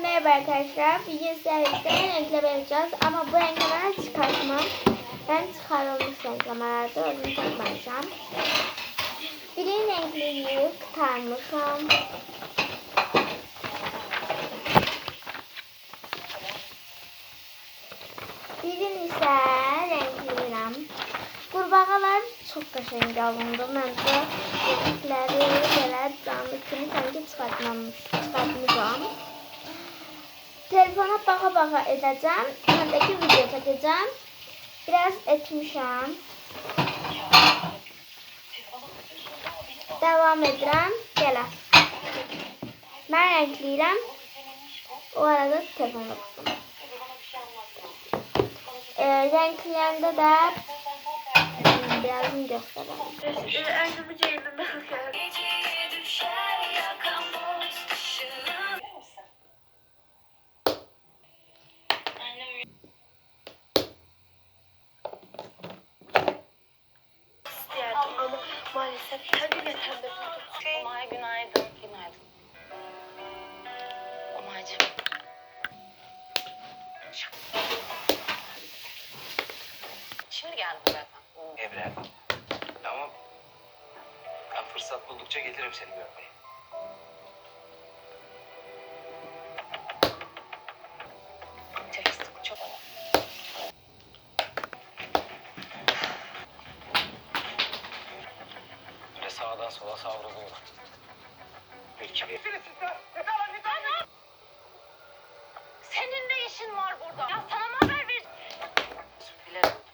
Merhaba arkadaşlar. Bugün sizlerle renkleme yapacağız ama bu renklemeleri çıkartmam. Ben çıkarılmış renklemalarda o yüzden takmayacağım. Birin renkliyi kurtarmışım. Birin ise renkliyim. Kurbağalar çok kaşınca alındı. Bence renkleri böyle canlı kimi sanki çıkartmışım. Telefona baka edeceğim. Öndeki video çekeceğim. Biraz etmişim. Devam edirəm. Gələ. Ben renkliyim. O arada telefonu kısım. Renkliyende de birazını göstereyim. Önce cebime bakıyorum. Ama maalesef tabii yatağında buldum. Umay günaydın. Günaydın. Umay'cığım. Şimdi geldim zaten. Evren. Tamam. Ben fırsat buldukça gelirim seni görmeye. Tekstik çok önemli. Böyle sağdan sola savruluyor. Bir kere. Senin ne işin var burada? Ya sana mı haber ver? Bilirim.